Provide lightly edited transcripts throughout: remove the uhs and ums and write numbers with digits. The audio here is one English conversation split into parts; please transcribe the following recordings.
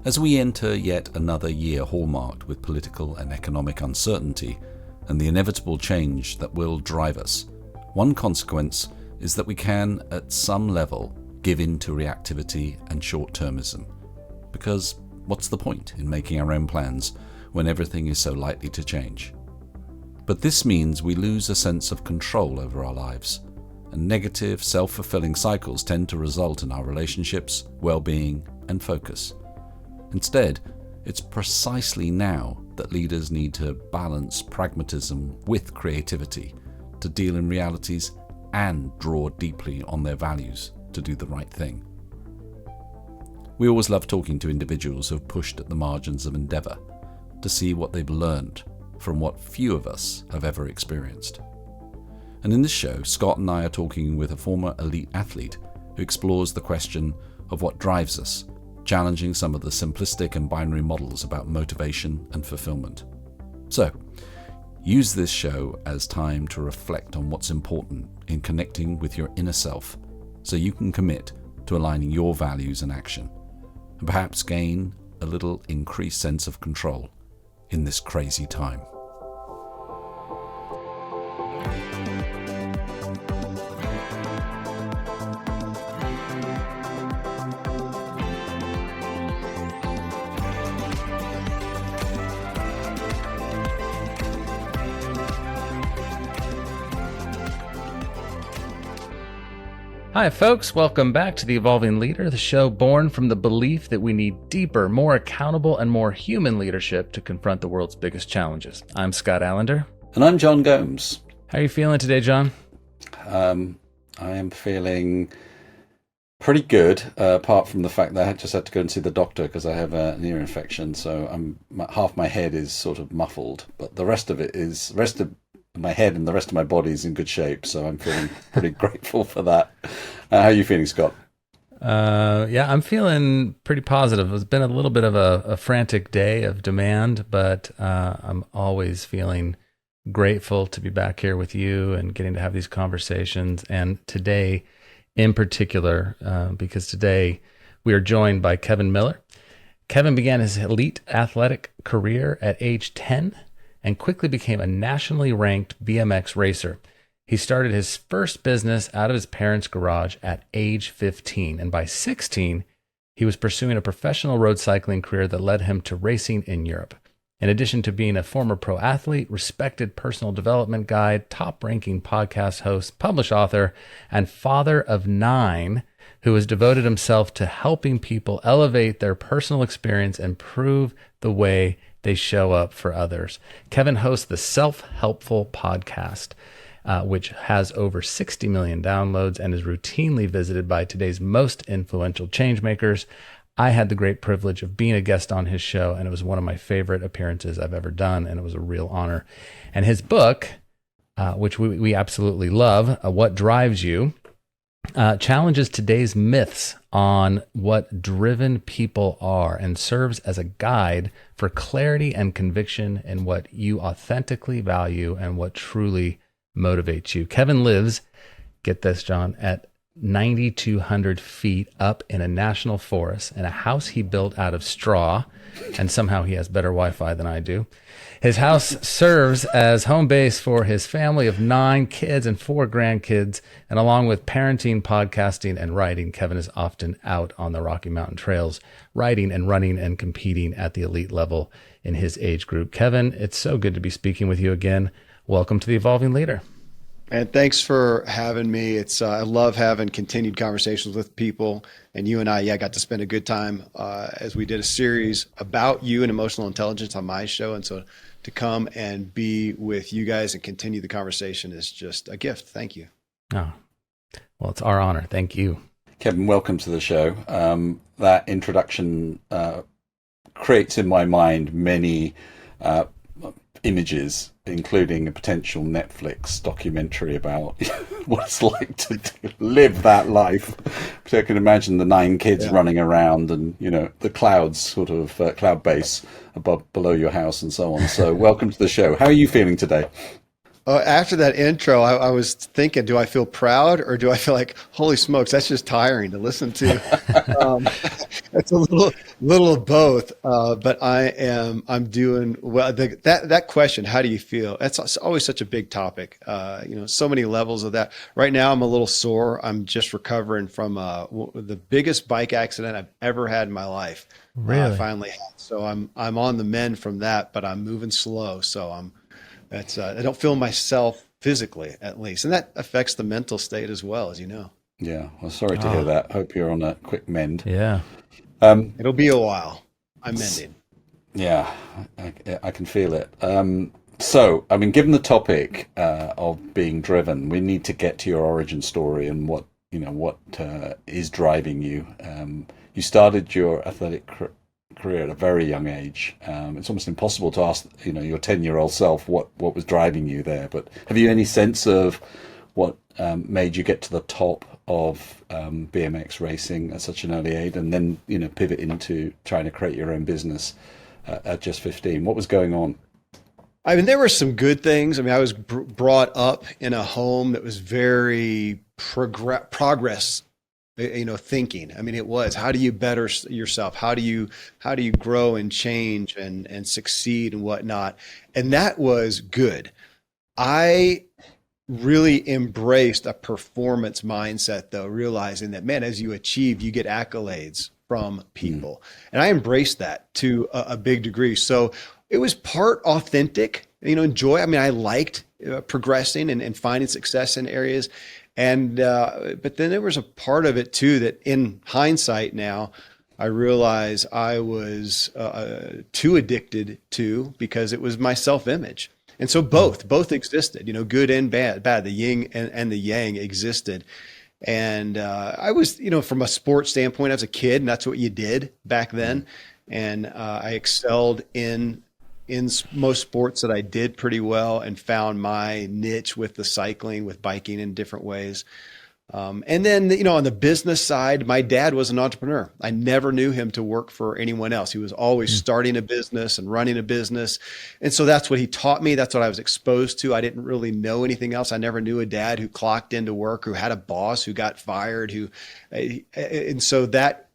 As we enter yet another year hallmarked with political and economic uncertainty and the inevitable change that will drive us, one consequence is that we can, at some level, give in to reactivity and short-termism. Because what's the point in making our own plans when everything is so likely to change? But this means we lose a sense of control over our lives, and negative, self-fulfilling cycles tend to result in our relationships, well-being, and focus. Instead, it's precisely now that leaders need to balance pragmatism with creativity to deal in realities and draw deeply on their values to do the right thing. We always love talking to individuals who have pushed at the margins of endeavour to see what they've learned from what few of us have ever experienced. And in this show, Scott and I are talking with a former elite athlete who explores the question of what drives us, challenging some of the simplistic and binary models about motivation and fulfillment. So, use this show as time to reflect on what's important in connecting with your inner self so you can commit to aligning your values and action, and perhaps gain a little increased sense of control in this crazy time. Hi folks, welcome back to The Evolving Leader, the show born from the belief that we need deeper, more accountable, and more human leadership to confront the world's biggest challenges. I'm Scott Allender. And I'm John Gomes. How are you feeling today, John? I am feeling pretty good, apart from the fact that I just had to go and see the doctor because I have an ear infection, so half my head is sort of muffled, but the rest of my head and the rest of my body is in good shape, so I'm feeling pretty grateful for that. How are you feeling, Scott? Yeah, I'm feeling pretty positive. It's been a little bit of a frantic day of demand, but I'm always feeling grateful to be back here with you and getting to have these conversations. And today in particular, because today we are joined by Kevin Miller. Kevin began his elite athletic career at age 10 and quickly became a nationally ranked BMX racer. He started his first business out of his parents' garage at age 15, and by 16, he was pursuing a professional road cycling career that led him to racing in Europe. In addition to being a former pro athlete, respected personal development guide, top-ranking podcast host, published author, and father of 9, who has devoted himself to helping people elevate their personal experience and improve the way they show up for others. Kevin hosts the Self-Helpful podcast, which has over 60 million downloads and is routinely visited by today's most influential changemakers. I had the great privilege of being a guest on his show, and it was one of my favorite appearances I've ever done, and it was a real honor. And his book, which we absolutely love, What Drives You, challenges today's myths on what driven people are and serves as a guide for clarity and conviction in what you authentically value and what truly motivates you. Kevin lives, get this, John, at 9,200 feet up in a national forest in a house he built out of straw, and somehow he has better Wi-Fi than I do. His house serves as home base for his family of 9 kids and 4 grandkids, and along with parenting, podcasting, and writing, Kevin is often out on the Rocky Mountain trails, riding and running and competing at the elite level in his age group. Kevin, it's so good to be speaking with you again. Welcome to The Evolving Leader. And thanks for having me. I love having continued conversations with people, and you and I, got to spend a good time as we did a series about you and emotional intelligence on my show. And so to come and be with you guys and continue the conversation is just a gift. Thank you. Oh, well, it's our honor. Thank you. Kevin, welcome to the show. That introduction creates in my mind many images, including a potential Netflix documentary about what it's like to live that life. So I can imagine the 9 kids running around and, the clouds, sort of cloud base below your house and so on. So welcome to the show. How are you feeling today? After that intro, I was thinking, do I feel proud or do I feel like, holy smokes, that's just tiring to listen to? It's a little of both. But I'm doing well. That question, how do you feel? That's always such a big topic. So many levels of that. Right now, I'm a little sore. I'm just recovering from the biggest bike accident I've ever had in my life. I Really? finally had. So I'm on the mend from that, but I'm moving slow. So I don't feel myself physically, at least, and that affects the mental state as well, as you know. Yeah, well, sorry to hear Oh, that. Hope you're on a quick mend. yeah. It'll be a while. I'm mending. Yeah, I can feel it. So, I mean, given the topic of being driven, we need to get to your origin story and what is driving you. You started your athletic career at a very young age. It's almost impossible to ask, your 10-year-old self what was driving you there. But have you any sense of what made you get to the top of BMX racing at such an early age, and then pivot into trying to create your own business at just 15? What was going on? I mean, there were some good things. I mean, I was brought up in a home that was very progress, thinking. I mean, it was, how do you better yourself? How do you grow and change and succeed and whatnot? And that was good. I really embraced a performance mindset, though, realizing that, man, as you achieve, you get accolades from people. And I embraced that to a big degree. So it was part authentic, joy. I mean, I liked progressing and finding success in areas. And, but then there was a part of it too, that in hindsight now, I realize I was too addicted to, because it was my self-image. And so both existed, good and bad, the yin and the yang existed. And I was, from a sports standpoint as a kid, and that's what you did back then. And I excelled in most sports that I did pretty well, and found my niche with the cycling, with biking in different ways. And then, on the business side, my dad was an entrepreneur. I never knew him to work for anyone else. He was always starting a business and running a business. And so that's what he taught me. That's what I was exposed to. I didn't really know anything else. I never knew a dad who clocked into work, who had a boss, who got fired,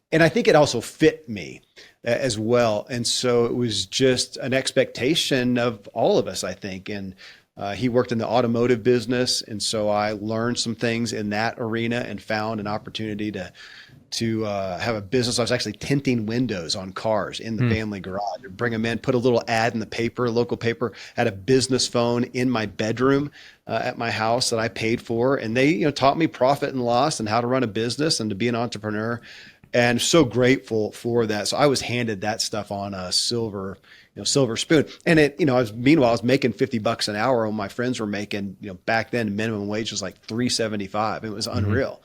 and I think it also fit me as well. And so it was just an expectation of all of us, I think. And he worked in the automotive business, and so I learned some things in that arena and found an opportunity to have a business. I was actually tinting windows on cars in the family garage. I'd bring them in, put a little ad in the paper, local paper, had a business phone in my bedroom at my house that I paid for, and they taught me profit and loss and how to run a business and to be an entrepreneur. And so grateful for that. So I was handed that stuff on a silver spoon. And meanwhile, I was making $50 an hour when my friends were making, back then minimum wage was like $3.75. It was unreal.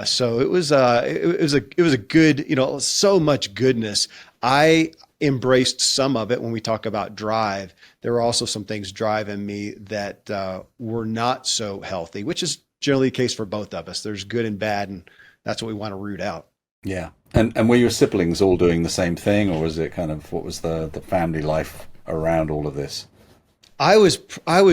So it was a good, so much goodness. I embraced some of it. When we talk about drive, there were also some things driving me that were not so healthy, which is generally the case for both of us. There's good and bad, and that's what we want to root out. Yeah. And were your siblings all doing the same thing, or was it kind of, what was the family life around all of this? I was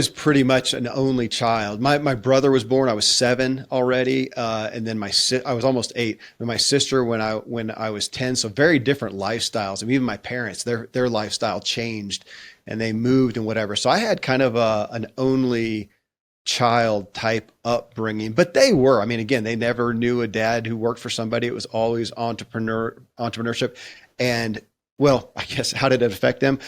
pretty much an only child. My brother was born. I was 7 already, and then I was almost 8. And my sister when I was 10. So very different lifestyles. And even my parents, their lifestyle changed, and they moved and whatever. So I had kind of an only child type upbringing, but they were, I mean, again, they never knew a dad who worked for somebody. It was always entrepreneurship. And well, I guess, how did it affect them?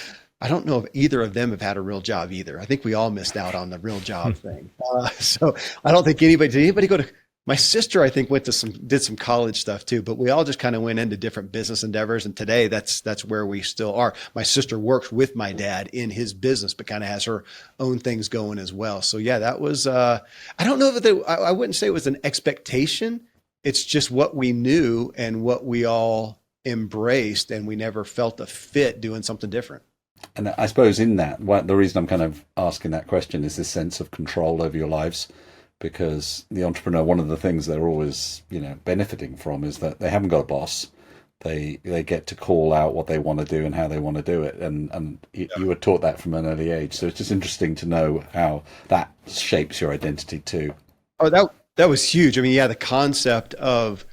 I don't know if either of them have had a real job either. I think we all missed out on the real job thing. So I don't think did anybody go to, my sister, I think, did some college stuff too, but we all just kind of went into different business endeavors. And today that's where we still are. My sister works with my dad in his business, but kind of has her own things going as well. So yeah, that was, I don't know if I wouldn't say it was an expectation. It's just what we knew and what we all embraced, and we never felt a fit doing something different. And I suppose in that, the reason I'm kind of asking that question is this sense of control over your lives. Because the entrepreneur, one of the things they're always, benefiting from is that they haven't got a boss. they get to call out what they want to do and how they want to do it, and you were taught that from an early age. So it's just interesting to know how that shapes your identity too. Oh, that was huge. I mean, yeah, the concept of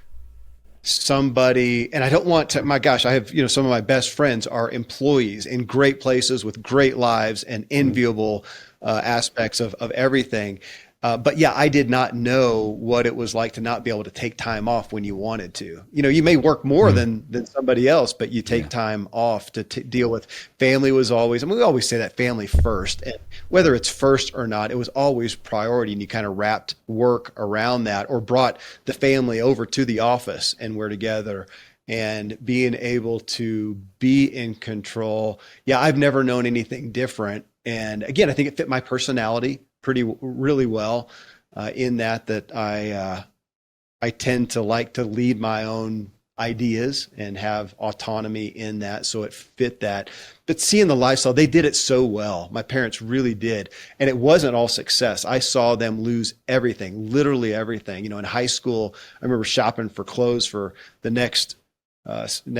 somebody, and I don't want to, my gosh, I have, some of my best friends are employees in great places with great lives and enviable aspects of everything. But yeah, I did not know what it was like to not be able to take time off when you wanted to. You may work more than somebody else, but you take time off to deal with. Family was always, I mean, we always say that family first, and whether it's first or not, it was always priority. And you kind of wrapped work around that, or brought the family over to the office and we're together. And being able to be in control. Yeah, I've never known anything different. And again, I think it fit my personality really well, in that I tend to like to lead my own ideas and have autonomy in that, so it fit that. But seeing the lifestyle, they did it so well. My parents really did, and it wasn't all success. I saw them lose everything, literally everything. In high school, I remember shopping for clothes for the next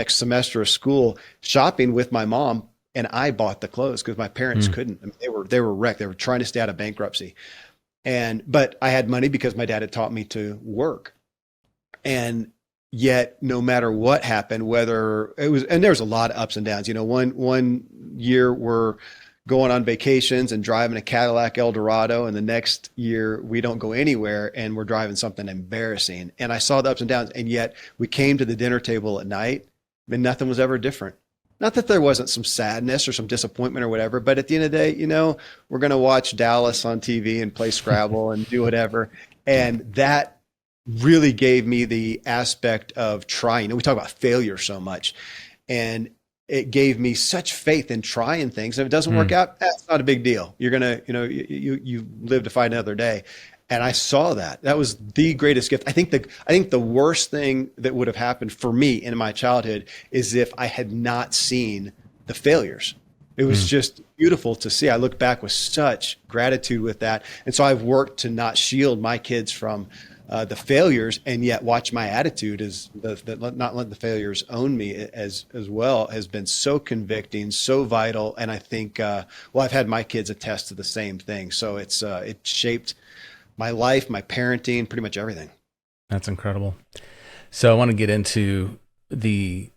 semester of school, shopping with my mom. And I bought the clothes because my parents couldn't. I mean, they were wrecked. They were trying to stay out of bankruptcy. But I had money because my dad had taught me to work. And yet, no matter what happened, whether it was, and there's a lot of ups and downs. One year we're going on vacations and driving a Cadillac Eldorado, and the next year we don't go anywhere and we're driving something embarrassing. And I saw the ups and downs, and yet we came to the dinner table at night and nothing was ever different. Not that there wasn't some sadness or some disappointment or whatever, but at the end of the day, we're going to watch Dallas on TV and play Scrabble and do whatever. And that really gave me the aspect of trying. And we talk about failure so much, and it gave me such faith in trying things. If it doesn't work out, that's not a big deal. You're going to, you live to fight another day. And I saw that. That was the greatest gift. I think the worst thing that would have happened for me in my childhood is if I had not seen the failures. It was just beautiful to see. I look back with such gratitude with that. And so I've worked to not shield my kids from the failures, and yet watch my attitude is not let the failures own me as well has been so convicting, so vital. And I think, I've had my kids attest to the same thing. So it shaped my life, my parenting, pretty much everything. That's incredible. So I want to get into the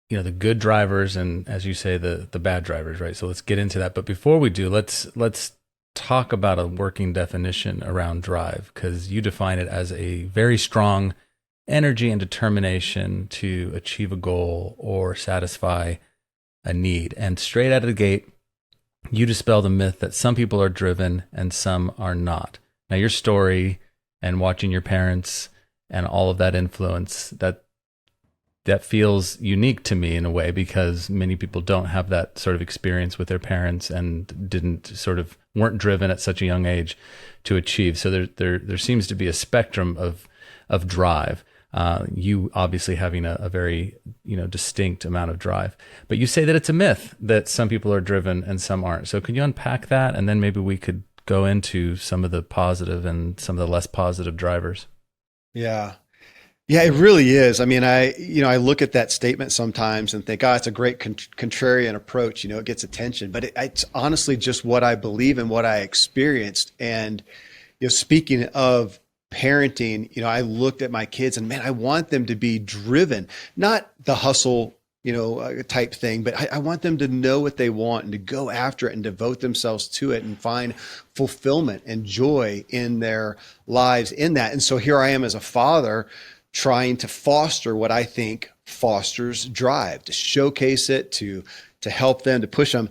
good drivers and, as you say, the bad drivers, right? So let's get into that. But before we do, let's talk about a working definition around drive, because you define it as a very strong energy and determination to achieve a goal or satisfy a need. And straight out of the gate, you dispel the myth that some people are driven and some are not. Now, your story and watching your parents and all of that influence, that feels unique to me in a way, because many people don't have that sort of experience with their parents and weren't driven at such a young age to achieve. So there seems to be a spectrum of drive. You obviously having a very distinct amount of drive, but you say that it's a myth that some people are driven and some aren't. So can you unpack that, and then maybe we could go into some of the positive and some of the less positive drivers? Yeah, it really is. I mean, I look at that statement sometimes and think, it's a great contrarian approach. It gets attention, but it's honestly just what I believe and what I experienced. And speaking of parenting, I looked at my kids and, man, I want them to be driven, not the hustle type thing, but I want them to know what they want and to go after it and devote themselves to it and find fulfillment and joy in their lives in that. And so here I am as a father trying to foster what I think fosters drive, to showcase it, to help them, to push them.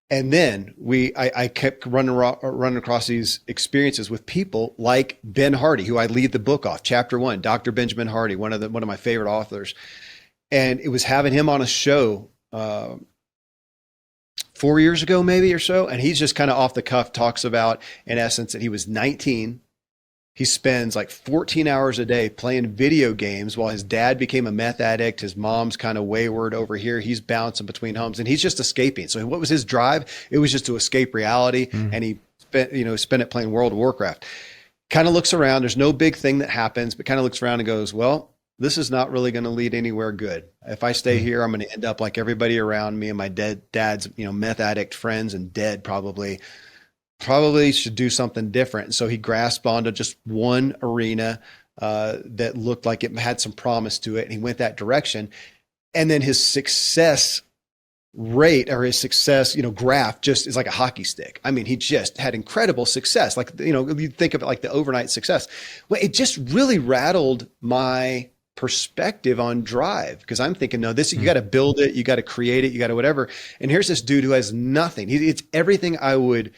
And then I kept running across these experiences with people like Ben Hardy, who I lead the book off, chapter 1, Dr. Benjamin Hardy, one of my favorite authors. And it was having him on a show 4 years ago, maybe, or so. And he's just kind of off the cuff talks about, in essence, that he was 19. He spends like 14 hours a day playing video games while his dad became a meth addict. His mom's kind of wayward over here. He's bouncing between homes and he's just escaping. So what was his drive? It was just to escape reality. And he spent it playing World of Warcraft. Kind of looks around. There's no big thing that happens, but kind of looks around and goes, well, this is not really going to lead anywhere good. If I stay here, I'm going to end up like everybody around me and my dad's, meth addict friends and dead probably should do something different. And so he grasped onto just one arena that looked like it had some promise to it. And he went that direction. And then his success rate or his success, graph just is like a hockey stick. I mean, he just had incredible success. Like, you think of it like the overnight success. Well, it just really rattled my perspective on drive, because I'm thinking, no, you got to build it, you got to create it, you got to whatever. And here's this dude who has nothing. It's everything I would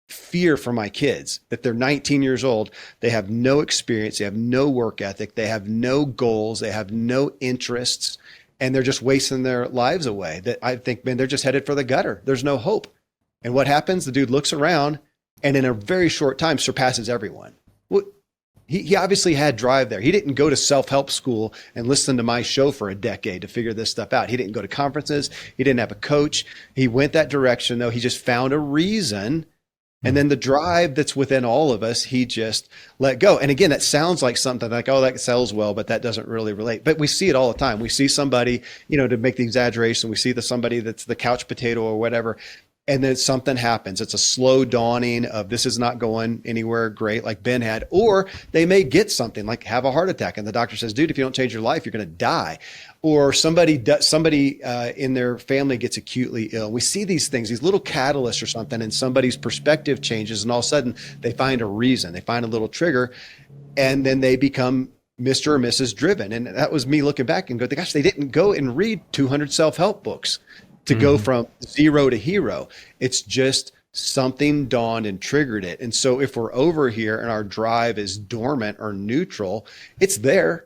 fear for my kids, that they're 19 years old. They have no experience. They have no work ethic. They have no goals. They have no interests. And they're just wasting their lives away. That I think, man, they're just headed for the gutter. There's no hope. And what happens? The dude looks around and in a very short time surpasses everyone. Well, he obviously had drive there. He didn't go to self-help school and listen to my show for a decade to figure this stuff out. He didn't go to conferences. He didn't have a coach. He went that direction, though. He just found a reason. And then the drive that's within all of us, he just let go. And again, that sounds like something like, oh, that sells well, but that doesn't really relate. But we see it all the time. We see somebody, to make the exaggeration, we see somebody that's the couch potato or whatever, and then something happens. It's a slow dawning of this is not going anywhere great like Ben had, or they may get something like have a heart attack. And the doctor says, dude, if you don't change your life, you're going to die. Or somebody in their family gets acutely ill. We see these things, these little catalysts or something, and somebody's perspective changes, and all of a sudden they find a reason, they find a little trigger, and then they become Mr. or Mrs. Driven. And that was me looking back and go, gosh, they didn't go and read 200 self-help books to go from zero to hero. It's just something dawned and triggered it. And so if we're over here and our drive is dormant or neutral, it's there.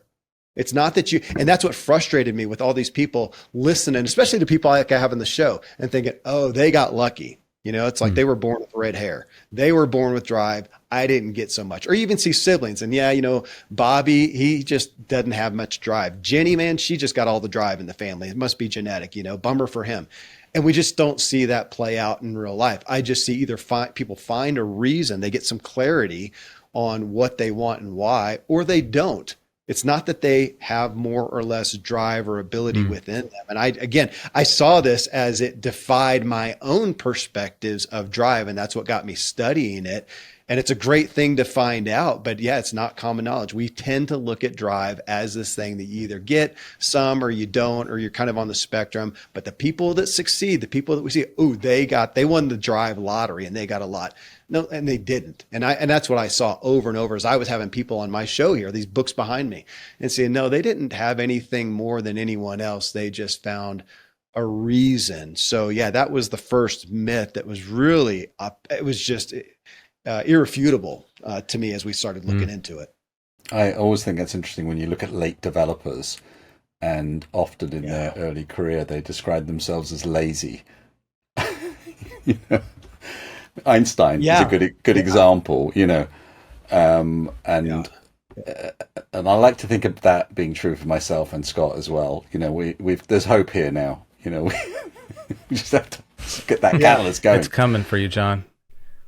It's not that and that's what frustrated me with all these people listening, especially to people like I have in the show, and thinking, oh, they got lucky. It's like they were born with red hair. They were born with drive. I didn't get so much. Or you even see siblings. And Bobby, he just doesn't have much drive. Jenny, man, she just got all the drive in the family. It must be genetic, bummer for him. And we just don't see that play out in real life. I just see either people find a reason, they get some clarity on what they want and why, or they don't. It's not that they have more or less drive or ability within them. And I saw this as it defied my own perspectives of drive. And that's what got me studying it. And it's a great thing to find out, but yeah, it's not common knowledge. We tend to look at drive as this thing that you either get some or you don't, or you're kind of on the spectrum. But the people that succeed, the people that we see, they won the drive lottery and they got a lot. No, and they didn't. And that's what I saw over and over as I was having people on my show here, these books behind me, and saying, no, they didn't have anything more than anyone else. They just found a reason. So yeah, that was the first myth that was really it was just irrefutable to me as we started looking into it. I always think that's interesting when you look at late developers, and often in their early career, they describe themselves as lazy. Einstein is a good example, and I like to think of that being true for myself and Scott as well. There's hope here now. We just have to get that catalyst going. It's coming for you, John.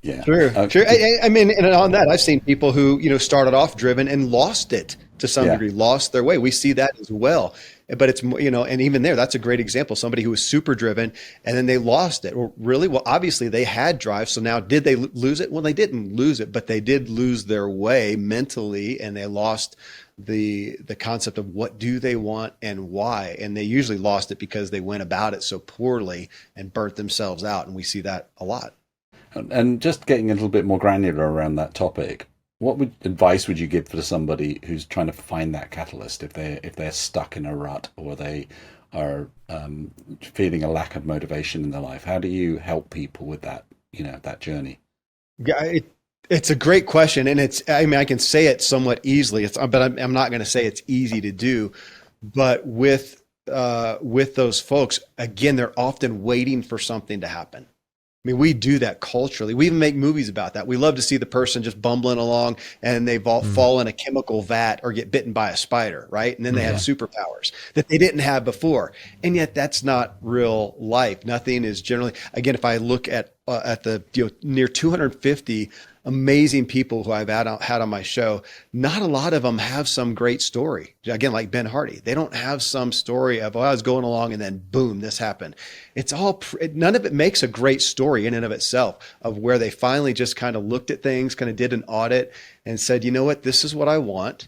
Yeah, true. I mean, and on that, I've seen people who started off driven and lost it to some degree, lost their way. We see that as well. But it's, and even there, that's a great example. Somebody who was super driven and then they lost it. Well, really? Well, obviously they had drive. So now did they lose it? Well, they didn't lose it, but they did lose their way mentally, and they lost the concept of what do they want and why. And they usually lost it because they went about it so poorly and burnt themselves out. And we see that a lot. And just getting a little bit more granular around that topic, what advice would you give for somebody who's trying to find that catalyst if they're stuck in a rut, or they are feeling a lack of motivation in their life? How do you help people with that, that journey? Yeah, it's a great question, and I can say it somewhat easily. But I'm not going to say it's easy to do. But with those folks, again, they're often waiting for something to happen. I mean, we do that culturally. We even make movies about that. We love to see the person just bumbling along and they fall in a chemical vat or get bitten by a spider, right? And then they have superpowers that they didn't have before. And yet that's not real life. Nothing is generally, again, if I look at at the near 250 amazing people who I've had on my show, not a lot of them have some great story. Again, like Ben Hardy, they don't have some story of, I was going along and then boom, this happened. It's all, none of it makes a great story in and of itself, of where they finally just kind of looked at things, kind of did an audit and said, you know what, this is what I want.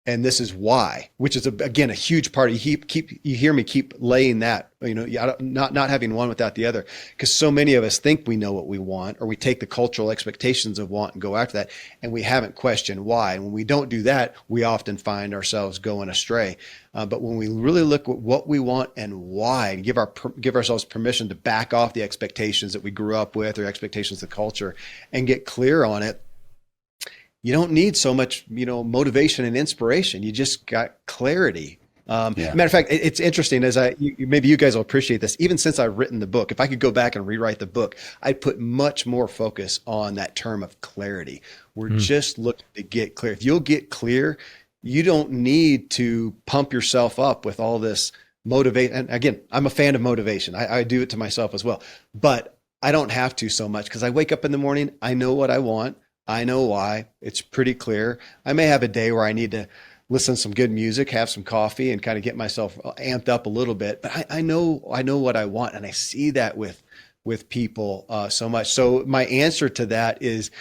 And this is why, which is again a huge part. You hear me keep laying that, not having one without the other, because so many of us think we know what we want, or we take the cultural expectations of want and go after that, and we haven't questioned why. And when we don't do that, we often find ourselves going astray. But when we really look at what we want and why, and give ourselves permission to back off the expectations that we grew up with, or expectations of culture, and get clear on it, you don't need so much, motivation and inspiration. You just got clarity. Matter of fact, it's interesting, as maybe you guys will appreciate this. Even since I've written the book, if I could go back and rewrite the book, I'd put much more focus on that term of clarity. We're just looking to get clear. If you'll get clear, you don't need to pump yourself up with all this motivation. And again, I'm a fan of motivation. I do it to myself as well, but I don't have to so much, because I wake up in the morning, I know what I want. I know why. It's pretty clear. I may have a day where I need to listen to some good music, have some coffee, and kind of get myself amped up a little bit. But I know what I want, and I see that with people so much. So my answer to that is,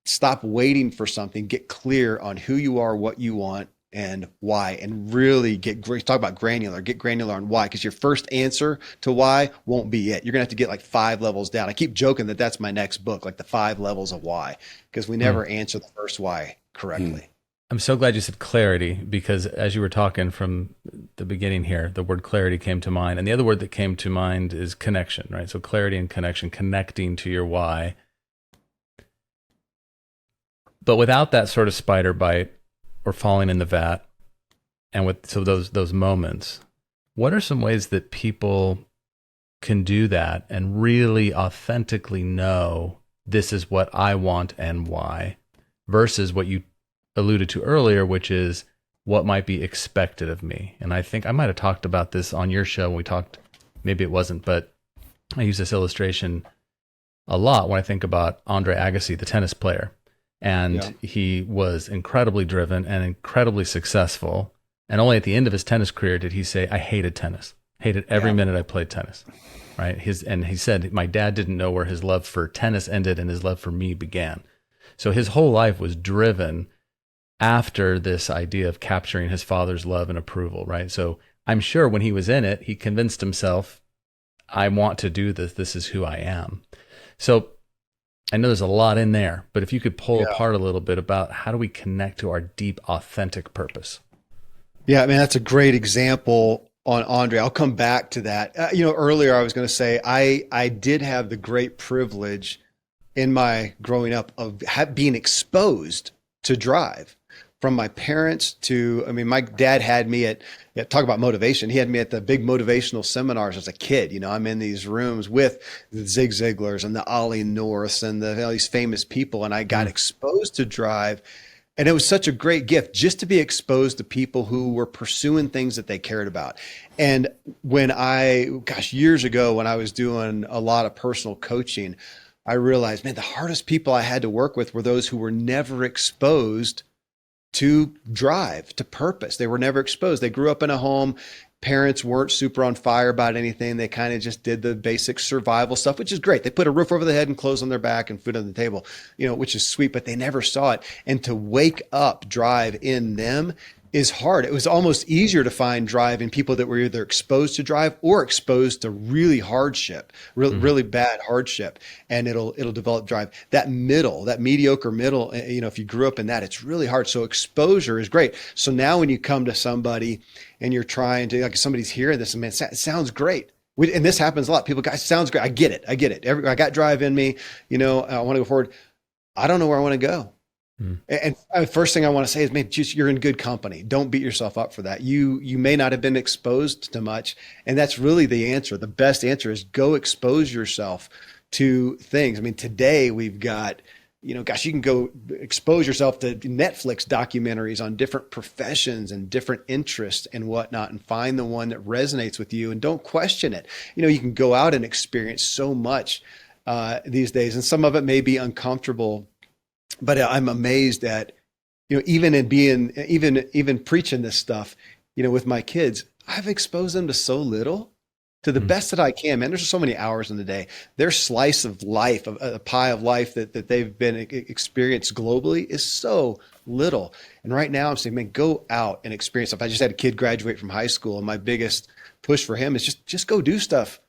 stop waiting for something. Get clear on who you are, what you want, and why, and really talk about granular. Get granular on why, because your first answer to why won't be it. You're gonna have to get like 5 levels down. I keep joking that that's my next book, like the 5 levels of why, because we never answer the first why correctly. I'm so glad you said clarity, because as you were talking from the beginning here, the word clarity came to mind, and the other word that came to mind is connection, right? So clarity and connection, connecting to your why. But without that sort of spider bite, or falling in the vat, and those moments, what are some ways that people can do that and really authentically know this is what I want and why, versus what you alluded to earlier, which is what might be expected of me? And I think I might have talked about this on your show when we talked, maybe it wasn't, but I use this illustration a lot when I think about Andre Agassi, the tennis player. And he was incredibly driven and incredibly successful. And only at the end of his tennis career did he say, I hated tennis, hated every minute I played tennis, right? And he said, my dad didn't know where his love for tennis ended and his love for me began. So his whole life was driven after this idea of capturing his father's love and approval, right? So I'm sure when he was in it, he convinced himself, I want to do this. This is who I am. So I know there's a lot in there, but if you could pull apart a little bit about how do we connect to our deep, authentic purpose? Yeah, I mean, that's a great example on Andre. I'll come back to that. Earlier I was going to say, I did have the great privilege in my growing up of being exposed to drive. From my parents to, my dad had me at talk about motivation. He had me at the big motivational seminars as a kid. I'm in these rooms with the Zig Ziglars and the Ollie Norths and all these famous people. And I got exposed to drive. And it was such a great gift just to be exposed to people who were pursuing things that they cared about. And when years ago, when I was doing a lot of personal coaching, I realized, man, the hardest people I had to work with were those who were never exposed to drive, to purpose. They were never exposed. They grew up in a home. Parents weren't super on fire about anything. They kind of just did the basic survival stuff, which is great. They put a roof over their head and clothes on their back and food on the table, which is sweet, but they never saw it. And to wake up drive in them is hard. It was almost easier to find drive in people that were either exposed to drive or exposed to really hardship, really bad hardship, and it'll develop drive. That mediocre middle, if you grew up in that, it's really hard. So exposure is great. So now when you come to somebody and you're trying to, like, somebody's hearing this, and man, it sounds great. And this happens a lot. People, guys, sounds great. I get it. I got drive in me. I want to go forward. I don't know where I want to go. And the first thing I want to say is, man, you're in good company. Don't beat yourself up for that. You may not have been exposed to much. And that's really the answer. The best answer is go expose yourself to things. Today we've got, you can go expose yourself to Netflix documentaries on different professions and different interests and whatnot, and find the one that resonates with you and don't question it. You can go out and experience so much these days. And some of it may be uncomfortable, but I'm amazed at, even in being, even preaching this stuff, with my kids, I've exposed them to so little, to the best that I can, man. There's so many hours in the day. Their slice of life, a pie of life that they've been experienced globally is so little. And right now I'm saying, man, go out and experience stuff. I just had a kid graduate from high school, and my biggest push for him is just go do stuff.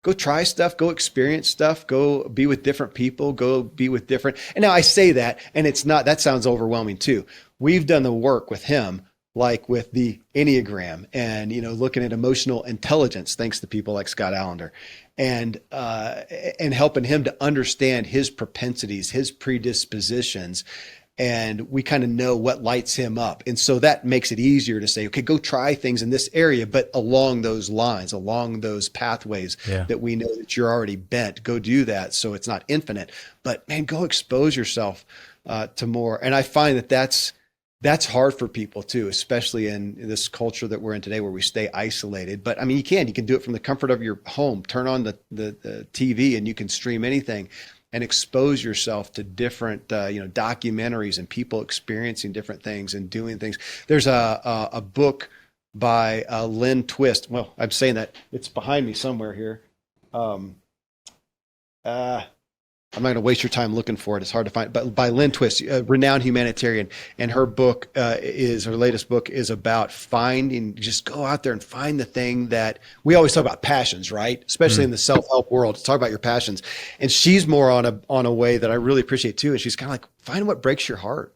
Go try stuff, go experience stuff, go be with different people, go be with different. And now I say that, and that sounds overwhelming too. We've done the work with him, like with the Enneagram and, looking at emotional intelligence, thanks to people like Scott Allender, and helping him to understand his propensities, his predispositions. And we kind of know what lights him up. And so that makes it easier to say, okay, go try things in this area, but along those lines, along those pathways that we know that you're already bent, go do that. So it's not infinite, but man, go expose yourself to more. And I find that's hard for people too, especially in this culture that we're in today where we stay isolated. But I mean, you can do it from the comfort of your home, turn on the TV and you can stream anything and expose yourself to different, documentaries and people experiencing different things and doing things. There's a book by Lynn Twist. Well, I'm saying that it's behind me somewhere here. I'm not going to waste your time looking for it. It's hard to find, but by Lynn Twist, a renowned humanitarian, and her latest book is about just go out there and find the thing that we always talk about, passions, right? Especially in the self-help world, talk about your passions. And she's more on a way that I really appreciate too. And she's kind of like, find what breaks your heart.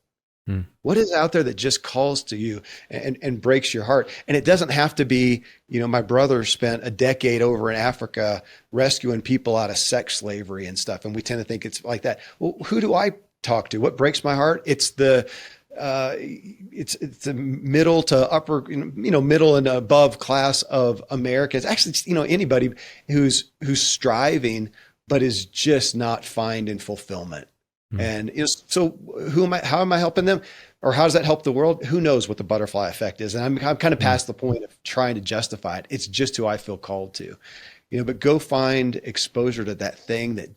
What is out there that just calls to you and breaks your heart? And it doesn't have to be, my brother spent a decade over in Africa rescuing people out of sex slavery and stuff. And we tend to think it's like that. Well, who do I talk to? What breaks my heart? It's the middle to upper, middle and above class of Americans. Actually, anybody who's striving, but is just not finding fulfillment. And so how am I helping them, or how does that help the world? Who knows what the butterfly effect is? And I'm kind of past the point of trying to justify it. It's just who I feel called to, but go find exposure to that thing that it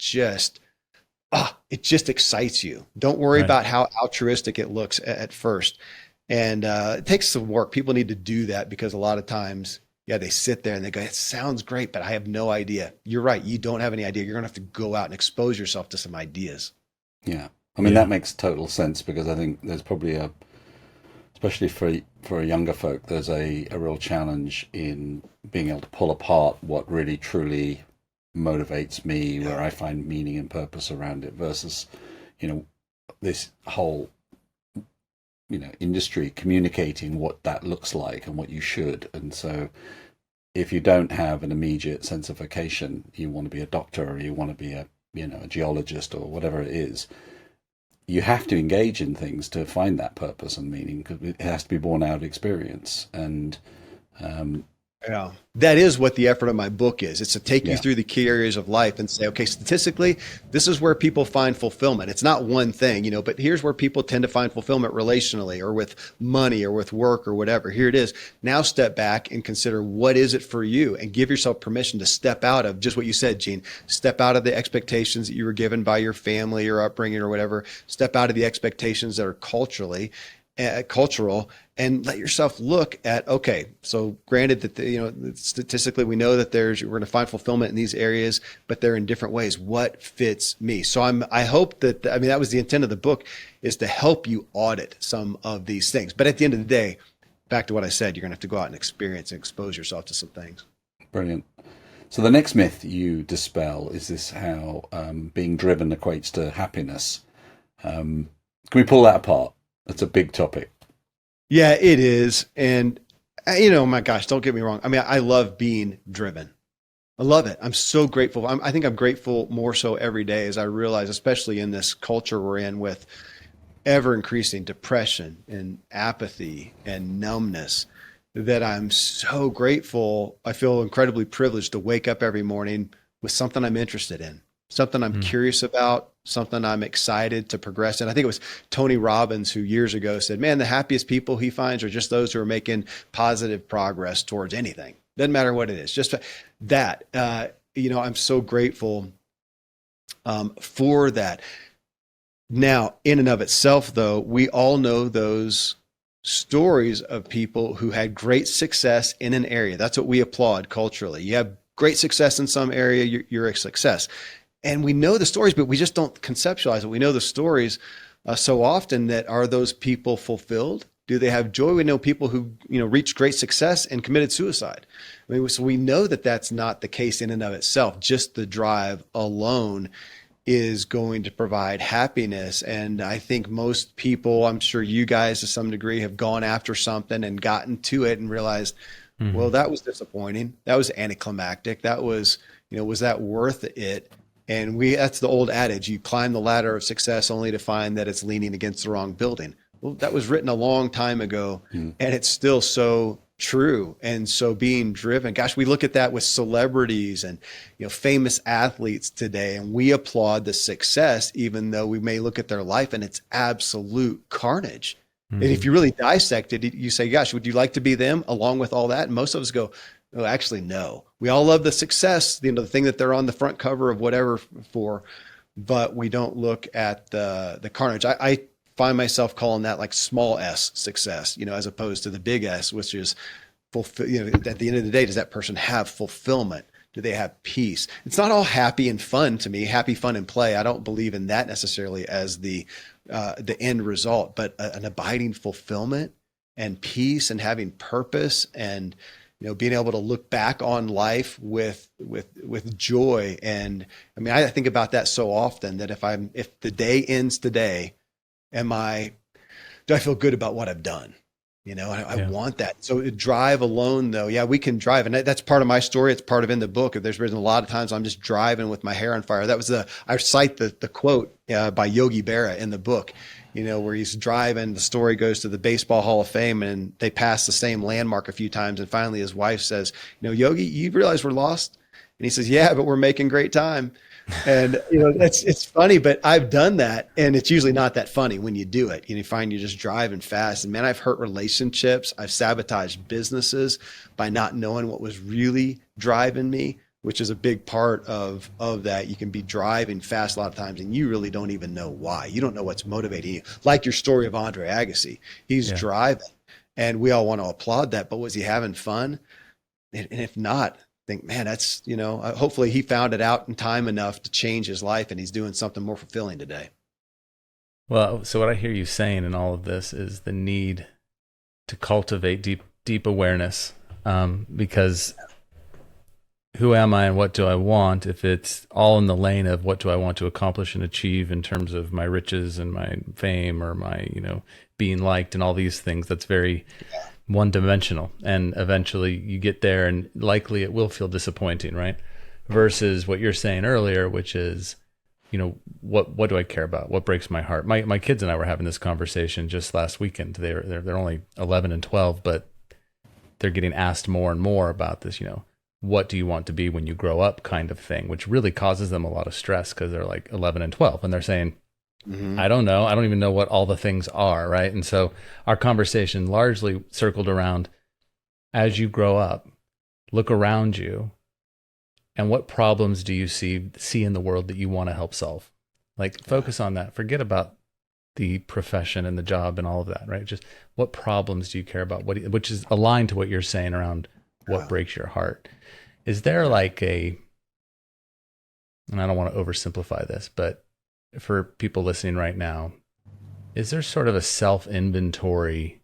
just excites you. Don't worry about how altruistic it looks at first. And it takes some work. People need to do that because a lot of times, they sit there and they go, it sounds great, but I have no idea. You're right. You don't have any idea. You're going to have to go out and expose yourself to some ideas. Yeah. I mean, that makes total sense because I think there's probably especially for younger folk, there's a real challenge in being able to pull apart what really truly motivates me, where I find meaning and purpose around it versus, this whole, industry communicating what that looks like and what you should. And so if you don't have an immediate sense of vocation, you want to be a doctor or you want to be a geologist or whatever it is, you have to engage in things to find that purpose and meaning because it has to be born out of experience. And that is what the effort of my book is. It's to take you through the key areas of life and say, okay, statistically, this is where people find fulfillment. It's not one thing, but here's where people tend to find fulfillment relationally or with money or with work or whatever. Here it is. Now step back and consider what is it for you and give yourself permission to step out of just what you said, Gene. Step out of the expectations that you were given by your family or upbringing or whatever. Step out of the expectations that are cultural, and let yourself look at, okay, so granted that, statistically we know that we're going to find fulfillment in these areas, but they're in different ways. What fits me? So I hope that was the intent of the book, is to help you audit some of these things. But at the end of the day, back to what I said, you're going to have to go out and experience and expose yourself to some things. Brilliant. So the next myth you dispel is this, how being driven equates to happiness. Can we pull that apart? That's a big topic. Yeah, it is. And, my gosh, don't get me wrong. I mean, I love being driven. I love it. I'm so grateful. I think I'm grateful more so every day as I realize, especially in this culture we're in with ever increasing depression and apathy and numbness, that I'm so grateful. I feel incredibly privileged to wake up every morning with something I'm interested in, something I'm curious about, something I'm excited to progress in. I think it was Tony Robbins who years ago said, man, the happiest people he finds are just those who are making positive progress towards anything. Doesn't matter what it is, just that, I'm so grateful for that. Now, in and of itself, though, we all know those stories of people who had great success in an area. That's what we applaud culturally. You have great success in some area, you're a success. And we know the stories, but we just don't conceptualize it. We know the stories so often that are those people fulfilled? Do they have joy? We know people who, reached great success and committed suicide. I mean, so we know that that's not the case in and of itself. Just the drive alone is going to provide happiness. And I think most people, I'm sure you guys to some degree, have gone after something and gotten to it and realized, well, that was disappointing. That was anticlimactic. That was, was that worth it? And that's the old adage, you climb the ladder of success only to find that it's leaning against the wrong building. Well, that was written a long time ago, and it's still so true. And so being driven, gosh, we look at that with celebrities and, famous athletes today, and we applaud the success, even though we may look at their life and it's absolute carnage. And if you really dissect it, you say, gosh, would you like to be them along with all that? And most of us go, oh, actually, no. We all love the success, the thing that they're on the front cover of whatever for, but we don't look at the carnage. I find myself calling that like small s success, as opposed to the big S, which is fulfill. At the end of the day, does that person have fulfillment? Do they have peace? It's not all happy and fun to me, happy, fun, and play. I don't believe in that necessarily as the end result, but an abiding fulfillment and peace and having purpose and, being able to look back on life with joy. And I mean, I think about that so often that if the day ends today, do I feel good about what I've done? I want that. So drive alone though. Yeah, we can drive. And that's part of my story. It's part of in the book. There's been a lot of times I'm just driving with my hair on fire. I cite the quote by Yogi Berra in the book, where he's driving. The story goes to the Baseball Hall of Fame and they pass the same landmark a few times. And finally his wife says, Yogi, you realize we're lost? And he says, yeah, but we're making great time. And, it's funny, but I've done that. And it's usually not that funny when you do it. You find you're just driving fast. And man, I've hurt relationships. I've sabotaged businesses by not knowing what was really driving me, which is a big part of that. You can be driving fast a lot of times and you really don't even know why. You don't know what's motivating you. Like your story of Andre Agassi. He's driving and we all want to applaud that, but was he having fun? And if not, think, man, that's, hopefully he found it out in time enough to change his life and he's doing something more fulfilling today. Well, so what I hear you saying in all of this is the need to cultivate deep awareness, because who am I and what do I want? If it's all in the lane of what do I want to accomplish and achieve in terms of my riches and my fame or my, being liked and all these things, that's very one-dimensional. And eventually you get there and likely it will feel disappointing, right? Versus what you're saying earlier, which is, what do I care about? What breaks my heart? My kids and I were having this conversation just last weekend. They're only 11 and 12, but they're getting asked more and more about this, what do you want to be when you grow up kind of thing, which really causes them a lot of stress because they're like 11 and 12 and they're saying, I don't know. I don't even know what all the things are. Right. And so our conversation largely circled around, as you grow up, look around you and what problems do you see in the world that you want to help solve? Like focus on that. Forget about the profession and the job and all of that, right? Just what problems do you care about? Which is aligned to what you're saying around what breaks your heart. Is there like and I don't want to oversimplify this, but for people listening right now, is there sort of a self-inventory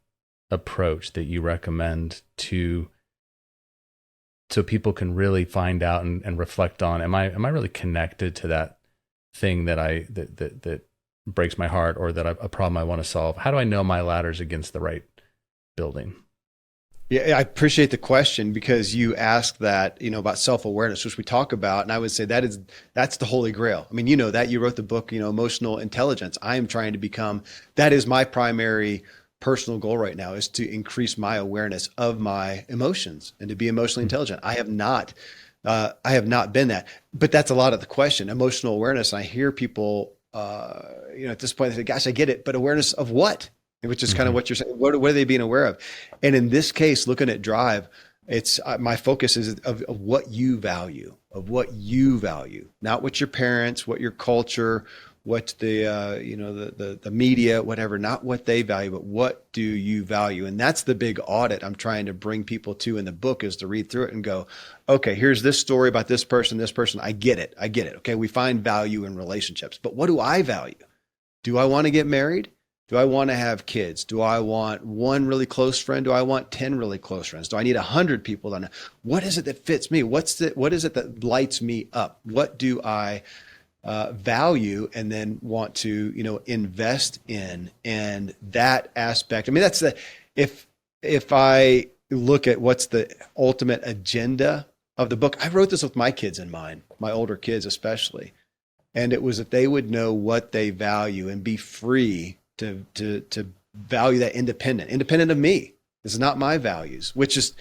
approach that you recommend so people can really find out and reflect on, am I really connected to that thing that breaks my heart or a problem I want to solve? How do I know my ladder's against the right building? Yeah, I appreciate the question because you asked that, about self-awareness, which we talk about. And I would say that's the holy grail. I mean, that you wrote the book, Emotional Intelligence. I am trying to become, that is my primary personal goal right now, is to increase my awareness of my emotions and to be emotionally intelligent. I have not been that, but that's a lot of the question, emotional awareness. And I hear people, at this point, they say, gosh, I get it, but awareness of what? Which is kind of what you're saying. What are they being aware of? And in this case, looking at drive, It's my focus is of what you value, not what your parents, what your culture, what the the media, whatever, not what they value, but what do you value? And that's the big audit I'm trying to bring people to in the book, is to read through it and go, okay, here's this story about this person, this person. I get it. Okay, we find value in relationships, but what do I value? Do I want to get married? Do I want to have kids? Do I want one really close friend? Do I want 10 really close friends? Do I need 100 people? What is it that fits me? What is it that lights me up? What do I value and then want to, invest in? And that aspect, I mean, that's if I look at what's the ultimate agenda of the book, I wrote this with my kids in mind, my older kids especially. And it was that they would know what they value and be free to value that independent of me. This is not my values, which is,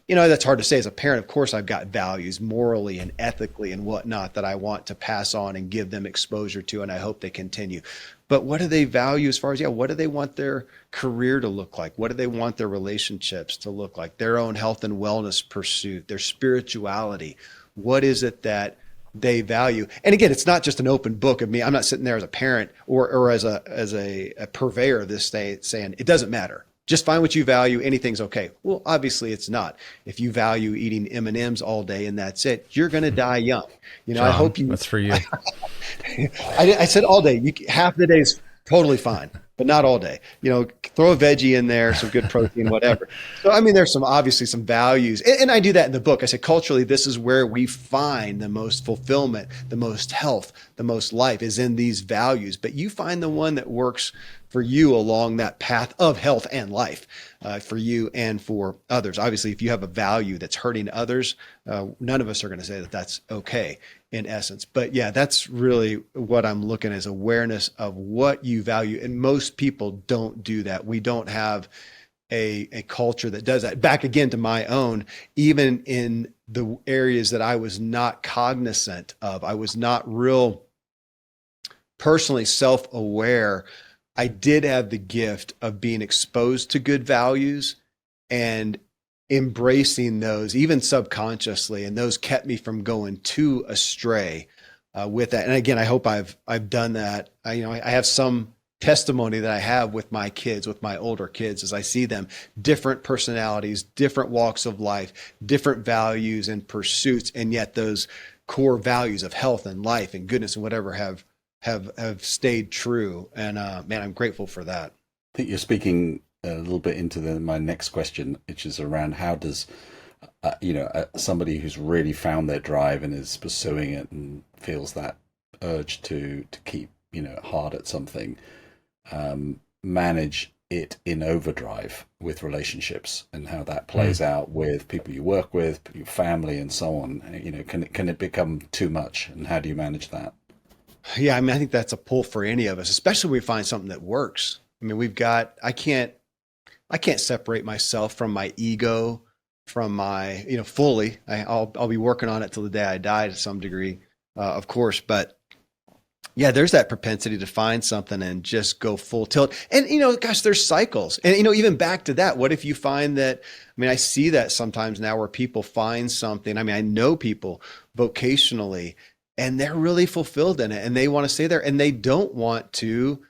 that's hard to say as a parent. Of course, I've got values morally and ethically and whatnot that I want to pass on and give them exposure to, and I hope they continue. But what do they value as far as, what do they want their career to look like? What do they want their relationships to look like? Their own health and wellness pursuit, their spirituality. What is it that they value? And again, it's not just an open book of me. I'm not sitting there as a parent or as a purveyor of this state saying it doesn't matter. Just find what you value. Anything's okay. Well, obviously it's not. If you value eating M&Ms all day and that's it, you're going to die young. John, I hope you. That's for you. I said all day. Half the day is totally fine, but not all day. Throw a veggie in there, some good protein, whatever. So, I mean, there's obviously some values. And I do that in the book. I say, culturally, this is where we find the most fulfillment, the most health, the most life is in these values. But you find the one that works for you along that path of health and life, for you and for others. Obviously, if you have a value that's hurting others, none of us are going to say that that's okay in essence. But yeah, that's really what I'm looking at, is awareness of what you value. And most people don't do that. We don't have a culture that does that. Back again to my own, even in the areas that I was not cognizant of, I was not real personally self-aware. I did have the gift of being exposed to good values and embracing those, even subconsciously, and those kept me from going too astray with that. And again, I hope I've done that. I have some testimony that I have with my kids, with my older kids, as I see them, different personalities, different walks of life, different values and pursuits, and yet those core values of health and life and goodness and whatever have stayed true. And man, I'm grateful for that. I think you're speaking a little bit into my next question, which is around how does somebody who's really found their drive and is pursuing it and feels that urge to keep hard at something, manage it in overdrive with relationships, and how that plays out with people you work with, your family, and so on. Can it become too much, and how do you manage that? Yeah, I mean, I think that's a pull for any of us, especially when we find something that works. I mean, I can't separate myself from my ego, from my, fully. I'll be working on it till the day I die to some degree, of course. But yeah, there's that propensity to find something and just go full tilt. And, gosh, there's cycles. And, even back to that, what if you find that, I see that sometimes now where people find something. I know people vocationally, and they're really fulfilled in it, and they want to stay there, and they don't want to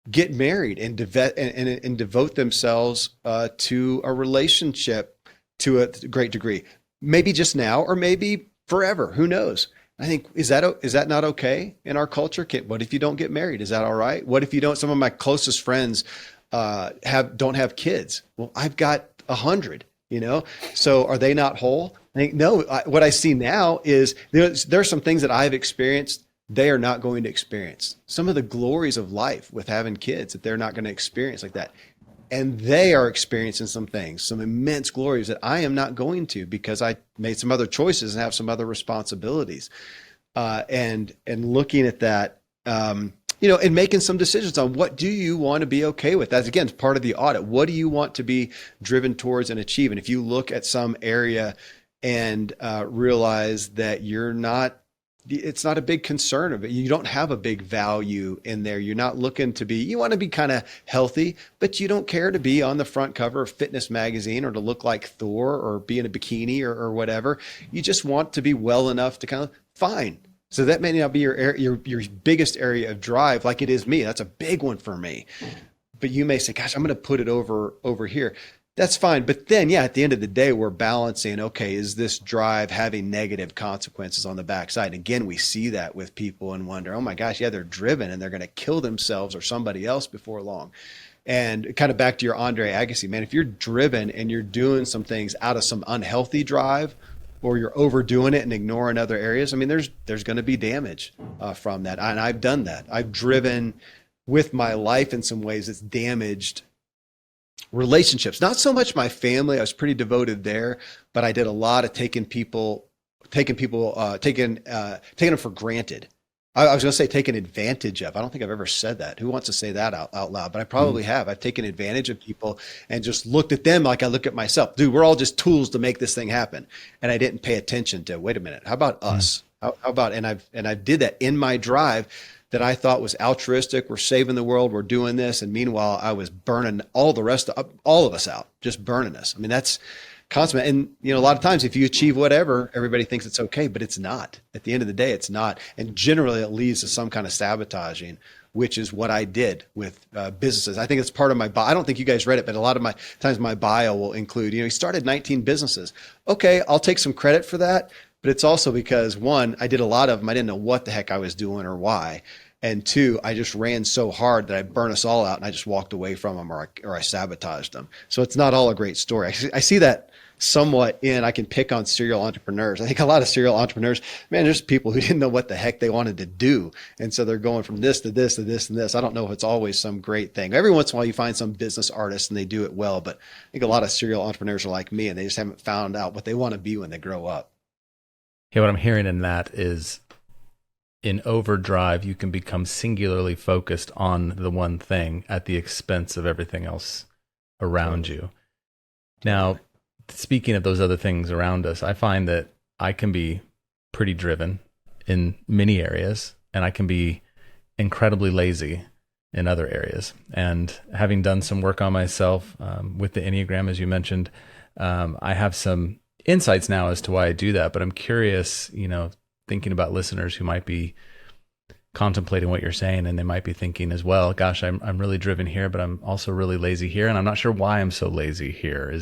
get married and devote themselves to a relationship to a great degree. Maybe just now, or maybe forever. Who knows? I think, is that not okay in our culture? What if you don't get married? Is that all right? What if you don't? Some of my closest friends don't have kids. Well, I've got 100. So are they not whole? I think no. What I see now is there's some things that I've experienced they are not going to experience. Some of the glories of life with having kids that they're not going to experience like that. And they are experiencing some things, some immense glories that I am not going to, because I made some other choices and have some other responsibilities. And looking at that, and making some decisions on what do you want to be okay with. That's, again, part of the audit. What do you want to be driven towards and achieve? And if you look at some area and realize that you're not it's not a big concern of it. You don't have a big value in there. You're not looking to be, you want to be kind of healthy, but you don't care to be on the front cover of Fitness Magazine or to look like Thor or be in a bikini or whatever. You just want to be well enough to kind of, fine. So that may not be your biggest area of drive like it is me. That's a big one for me. But you may say, gosh, I'm going to put it over here. That's fine. But then, yeah, at the end of the day, we're balancing, okay, is this drive having negative consequences on the backside? And again, we see that with people and wonder, oh my gosh, yeah, they're driven and they're going to kill themselves or somebody else before long. And kind of back to your Andre Agassi, man, if you're driven and you're doing some things out of some unhealthy drive, or you're overdoing it and ignoring other areas, I mean, there's going to be damage from that. And I've done that. I've driven with my life in some ways that's damaged relationships, not so much my family. I was pretty devoted there, but I did a lot of taking them for granted. I was going to say taken advantage of. I don't think I've ever said that. Who wants to say that out loud? But I probably have. I've taken advantage of people and just looked at them like I look at myself. Dude, we're all just tools to make this thing happen. And I didn't pay attention to, wait a minute, how about us? How about, and I did that in my drive that I thought was altruistic. We're saving the world. We're doing this. And meanwhile, I was burning all of us out, just burning us. I mean, that's consummate. And, a lot of times if you achieve whatever, everybody thinks it's okay, but it's not. At the end of the day, it's not. And generally it leads to some kind of sabotaging, which is what I did with businesses. I think it's part of my bio. I don't think you guys read it, but a lot of my times my bio will include, he started 19 businesses. Okay, I'll take some credit for that. But it's also because, one, I did a lot of them. I didn't know what the heck I was doing or why. And two, I just ran so hard that I burned us all out and I just walked away from them or I sabotaged them. So it's not all a great story. I see that somewhat I can pick on serial entrepreneurs. I think a lot of serial entrepreneurs, man, there's people who didn't know what the heck they wanted to do. And so they're going from this to this to this and this. I don't know if it's always some great thing. Every once in a while you find some business artist and they do it well. But I think a lot of serial entrepreneurs are like me and they just haven't found out what they want to be when they grow up. Yeah, what I'm hearing in that is in overdrive, you can become singularly focused on the one thing at the expense of everything else around you. Now, speaking of those other things around us, I find that I can be pretty driven in many areas, and I can be incredibly lazy in other areas. And having done some work on myself with the Enneagram, as you mentioned, I have some insights now as to why I do that. But I'm curious, thinking about listeners who might be contemplating what you're saying, and they might be thinking as well, gosh, I'm really driven here, but I'm also really lazy here, and I'm not sure why I'm so lazy here.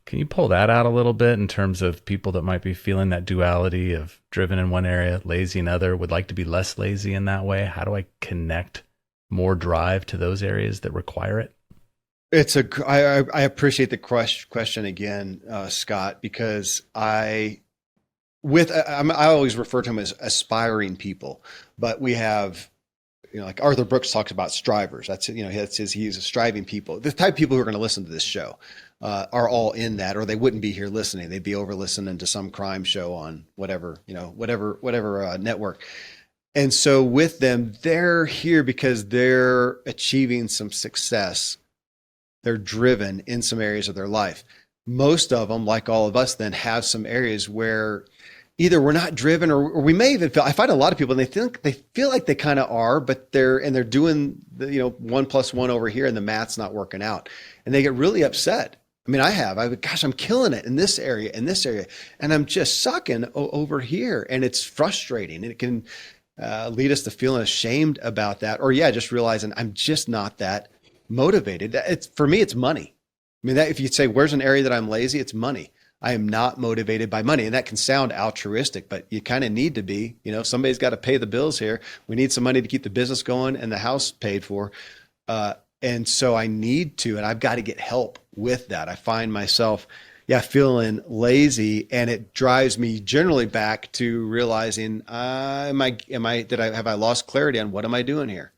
Can you pull that out a little bit in terms of people that might be feeling that duality of driven in one area, lazy in other, would like to be less lazy in that way? How do I connect more drive to those areas that require it? I appreciate the question again, Scott, because I always refer to them as aspiring people, but we have, like Arthur Brooks talks about strivers. He's a striving people. The type of people who are going to listen to this show are all in that, or they wouldn't be here listening. They'd be over listening to some crime show on whatever network. And so with them, they're here because they're achieving some success. They're driven in some areas of their life. Most of them, like all of us, then have some areas where either we're not driven or we may even feel, I find a lot of people, and they feel like they kind of are, but they're doing the, 1 + 1 over here and the math's not working out. And they get really upset. I mean, gosh, I'm killing it in this area, and I'm just sucking over here. And it's frustrating. And it can lead us to feeling ashamed about that. Or just realizing I'm just not that motivated. For me, it's money. I mean, if you say, where's an area that I'm lazy? It's money. I am not motivated by money. And that can sound altruistic, but you kind of need to be, somebody's got to pay the bills here. We need some money to keep the business going and the house paid for. And so I need to, and I've got to get help with that. I find myself, feeling lazy, and it drives me generally back to realizing, have I lost clarity on what am I doing here?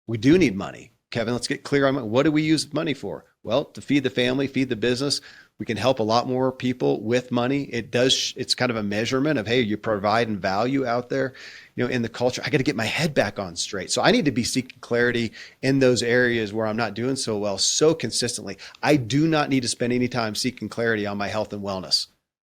We do need money. Kevin, let's get clear on what do we use money for? Well, to feed the family, feed the business. We can help a lot more people with money. It's kind of a measurement of, hey, you're providing value out there, in the culture. I got to get my head back on straight. So I need to be seeking clarity in those areas where I'm not doing so well so consistently. I do not need to spend any time seeking clarity on my health and wellness.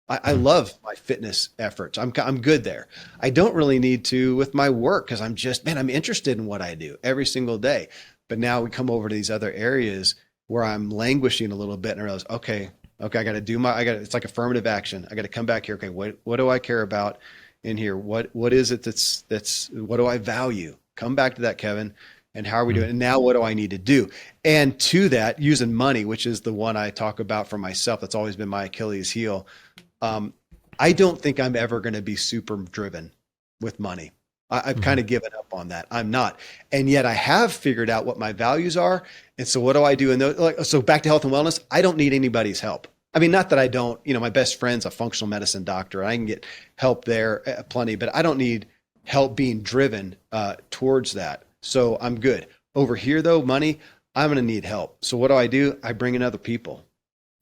I love my fitness efforts. I'm good there. I don't really need to with my work because I'm interested in what I do every single day. But now we come over to these other areas where I'm languishing a little bit and I realize, okay, I got to it's like affirmative action. I got to come back here. Okay, what do I care about in here? What is it what do I value? Come back to that, Kevin. And how are we doing? And now what do I need to do? And to that, using money, which is the one I talk about for myself, that's always been my Achilles heel. I don't think I'm ever going to be super driven with money. I've kind of given up on that. I'm not. And yet I have figured out what my values are. And so what do I do in those? So back to health and wellness, I don't need anybody's help. I mean, not that I don't, my best friend's a functional medicine doctor. I can get help there plenty, but I don't need help being driven towards that. So I'm good. Over here though, money, I'm going to need help. So what do? I bring in other people.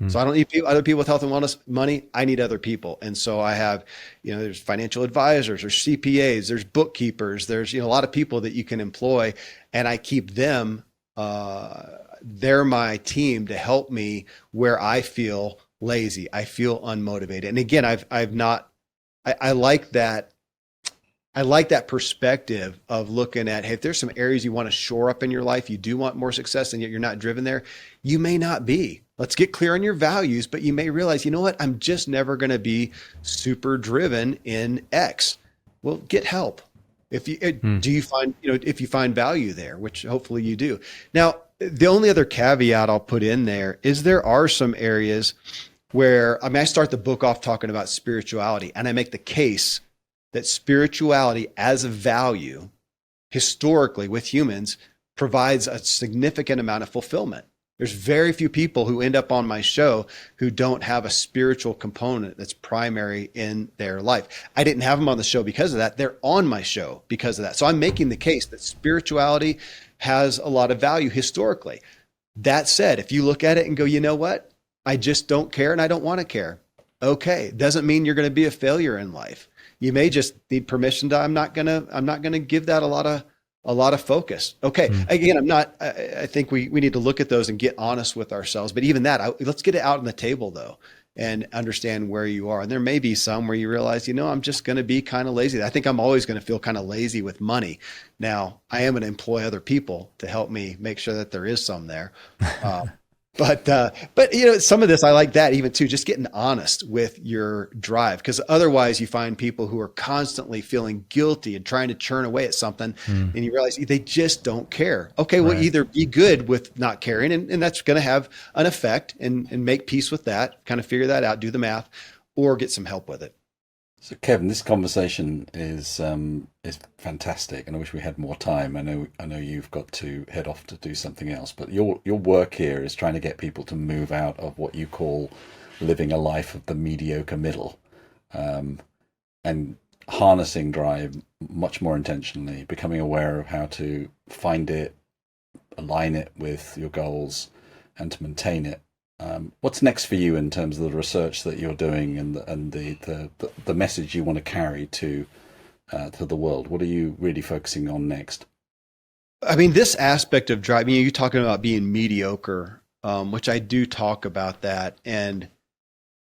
So I don't need other people with health and wellness money. I need other people. And so I have, there's financial advisors, there's CPAs, there's bookkeepers, there's, a lot of people that you can employ, and I keep them, they're my team to help me where I feel lazy. I feel unmotivated. And again, I like that. I like that perspective of looking at, hey, if there's some areas you want to shore up in your life, you do want more success, and yet you're not driven there, you may not be. Let's get clear on your values, but you may realize, you know what? I'm just never going to be super driven in X. Well, get help. If you find value there, which hopefully you do. Now, the only other caveat I'll put in there is there are some areas where, I start the book off talking about spirituality, and I make the case that spirituality as a value historically with humans provides a significant amount of fulfillment. There's very few people who end up on my show who don't have a spiritual component that's primary in their life. I didn't have them on the show because of that. They're on my show because of that. So I'm making the case that spirituality has a lot of value historically. That said, if you look at it and go, you know what? I just don't care and I don't want to care. Okay. Doesn't mean you're going to be a failure in life. You may just need permission to, I'm not going to give that a lot of focus. Okay. Again, I think we need to look at those and get honest with ourselves. But even that, let's get it out on the table though, and understand where you are. And there may be some where you realize, I'm just going to be kind of lazy. I think I'm always going to feel kind of lazy with money. Now I am going to employ other people to help me make sure that there is some there. But some of this, I like that even too, just getting honest with your drive, because otherwise you find people who are constantly feeling guilty and trying to churn away at something and you realize they just don't care. Okay. Well, either be good with not caring and that's going to have an effect and make peace with that, kind of figure that out, do the math, or get some help with it. So Kevin, this conversation is fantastic, and I wish we had more time. I know you've got to head off to do something else, but your work here is trying to get people to move out of what you call living a life of the mediocre middle, and harnessing drive much more intentionally, becoming aware of how to find it, align it with your goals, and to maintain it. What's next for you in terms of the research that you're doing and the message you want to carry to the world? What are you really focusing on next? This aspect of driving, you're talking about being mediocre, which I do talk about that. And,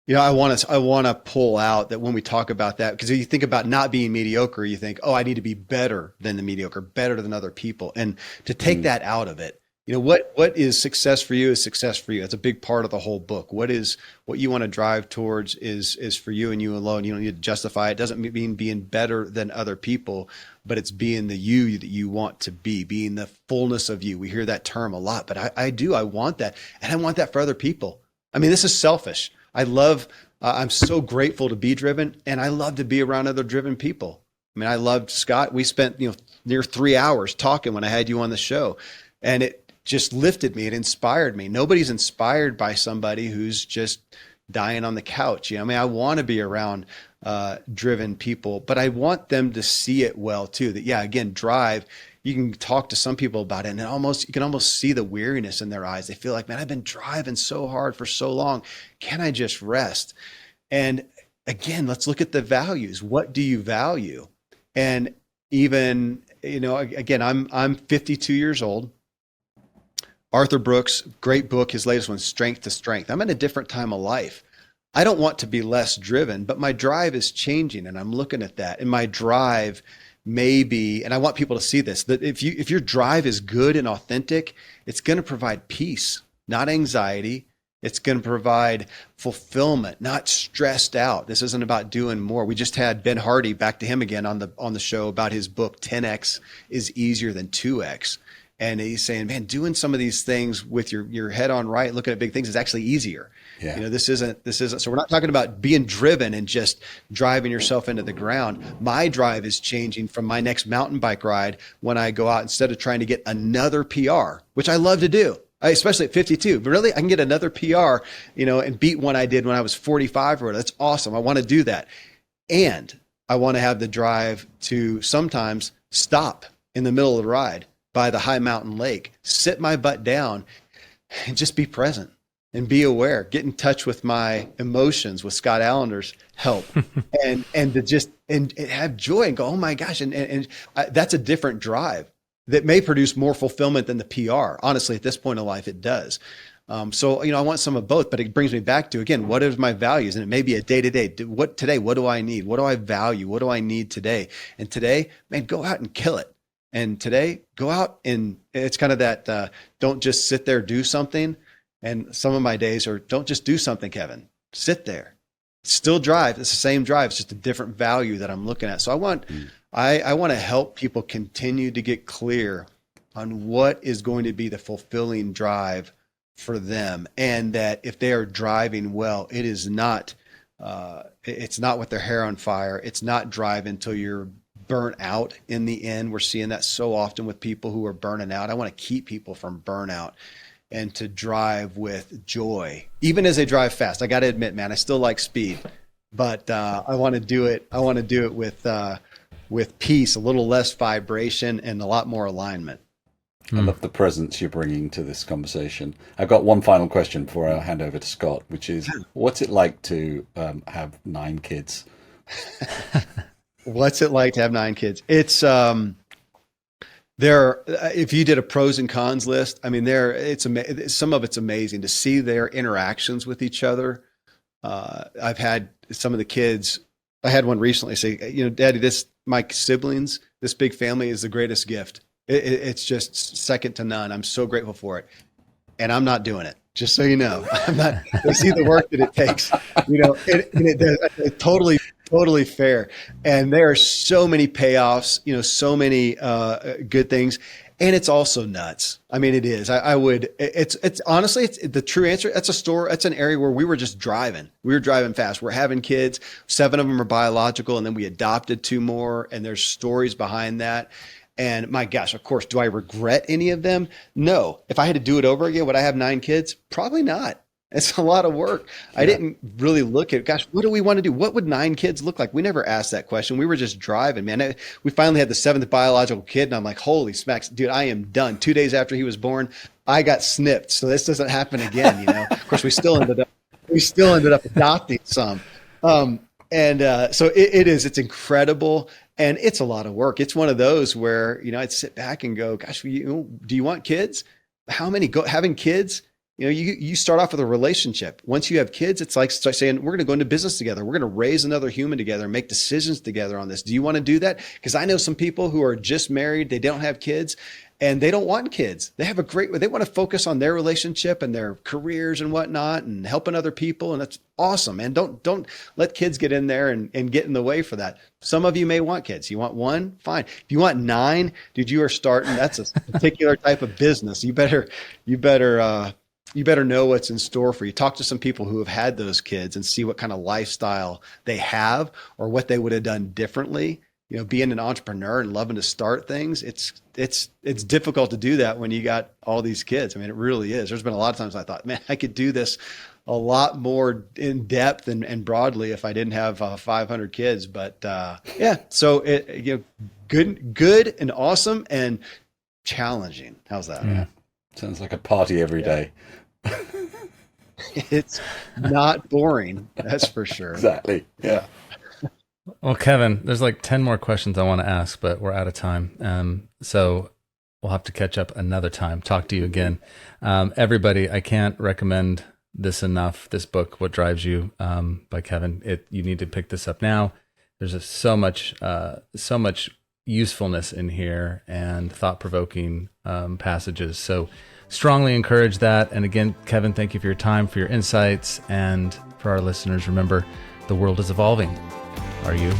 I want to pull out that when we talk about that, because if you think about not being mediocre, you think, oh, I need to be better than the mediocre, better than other people. And to take that out of it, what is success for you is success for you. That's a big part of the whole book. What you want to drive towards is for you and you alone. You don't need to justify it. It doesn't mean being better than other people, but it's being the you that you want to be, being the fullness of you. We hear that term a lot, but I want that. And I want that for other people. This is selfish. I'm so grateful to be driven, and I love to be around other driven people. I loved Scott. We spent, near 3 hours talking when I had you on the show, and it just lifted me. It inspired me. Nobody's inspired by somebody who's just dying on the couch. I want to be around driven people, but I want them to see it well too. That, again, drive, you can talk to some people about it and you can almost see the weariness in their eyes. They feel like, man, I've been driving so hard for so long. Can I just rest? And again, let's look at the values. What do you value? And even, again, I'm 52 years old. Arthur Brooks, great book, his latest one, Strength to Strength. I'm in a different time of life. I don't want to be less driven, but my drive is changing, and I'm looking at that. And my drive may be, and I want people to see this, that if your drive is good and authentic, it's going to provide peace, not anxiety. It's going to provide fulfillment, not stressed out. This isn't about doing more. We just had Ben Hardy, back to him again, on the show about his book, 10X is easier than 2X. And he's saying, man, doing some of these things with your head on right, looking at big things, is actually easier. Yeah. You know, this isn't, so we're not talking about being driven and just driving yourself into the ground. My drive is changing from my next mountain bike ride when I go out, instead of trying to get another PR, which I love to do, especially at 52, but really I can get another PR, you know, and beat one I did when I was 45 or whatever. That's awesome. I want to do that. And I want to have the drive to sometimes stop in the middle of the ride by the high mountain lake, sit my butt down and just be present and be aware, get in touch with my emotions with Scott Allender's help and to just, and have joy and go, oh my gosh. And that's a different drive that may produce more fulfillment than the PR. Honestly, at this point in life, it does. So, you know, I want some of both, but it brings me back to, again, what is my values? And it may be a day-to-day, what do I need? What do I value? What do I need today? And today, man, go out and kill it. And today, go out and it's kind of that, don't just sit there, do something. And some of my days are, don't just do something, Kevin, sit there, still drive. It's the same drive. It's just a different value that I'm looking at. So I want to help people continue to get clear on what is going to be the fulfilling drive for them. And that if they are driving well, it is not, it's not with their hair on fire. It's not drive until you're burnt out in the end. We're seeing that so often with people who are burning out. I want to keep people from burnout and to drive with joy, even as they drive fast. I got to admit, man, I still like speed, but I want to do it. I want to do it with peace, a little less vibration, and a lot more alignment. I love the presence you're bringing to this conversation. I've got one final question before I hand over to Scott, which is, what's it like to have 9 kids? What's it like to have 9 kids? It's if you did a pros and cons list, I mean, some of it's amazing to see their interactions with each other. I've had some of the kids. I had one recently say, you know, Daddy, my siblings, this big family is the greatest gift. It's just second to none. I'm so grateful for it, and I'm not doing it. Just so you know, I'm not. They see the work that it takes. You know, it totally fair. And there are so many payoffs, you know, so many good things. And it's also nuts. I mean, it is. It's honestly, it's the true answer. That's an area where we were just driving. We were driving fast. We're having kids. 7 of them are biological. And then we adopted 2 more. And there's stories behind that. And my gosh, of course, do I regret any of them? No. If I had to do it over again, would I have 9 kids? Probably not. It's a lot of work. Yeah. I didn't really look at, gosh, what do we want to do? What would 9 kids look like? We never asked that question. We were just driving, man. We finally had the 7th biological kid, and I'm like, holy smacks, dude, I am done. 2 days after he was born, I got snipped. So this doesn't happen again, you know. Of course, we still ended up adopting some. So it's incredible. And it's a lot of work. It's one of those where, you know, I'd sit back and go, gosh, do you want kids? How many? Having kids, you know, you start off with a relationship. Once you have kids, it's like start saying, we're going to go into business together. We're going to raise another human together and make decisions together on this. Do you want to do that? Because I know some people who are just married, they don't have kids, and they don't want kids. They want to focus on their relationship and their careers and whatnot and helping other people. And that's awesome. And don't let kids get in there and get in the way for that. Some of you may want kids. You want 1? Fine. If you want 9, dude, you are starting. That's a particular type of business. You better know what's in store for you. Talk to some people who have had those kids and see what kind of lifestyle they have or what they would have done differently. You know, being an entrepreneur and loving to start things, it's difficult to do that when you got all these kids. I mean, it really is. There's been a lot of times I thought, man, I could do this a lot more in depth and broadly if I didn't have 500 kids. But yeah, so good and awesome and challenging. How's that? Yeah. Sounds like a party every day. It's not boring, that's for sure. Exactly. Yeah. Well, Kevin, there's like 10 more questions I want to ask, but we're out of time. So we'll have to catch up another time, talk to you again. Everybody, I can't recommend this enough. This book, What Drives You, by Kevin. You need to pick this up now. There's so much usefulness in here and thought-provoking passages. So strongly encourage that. And again, Kevin, thank you for your time, for your insights. And for our listeners, remember, the world is evolving. Are you?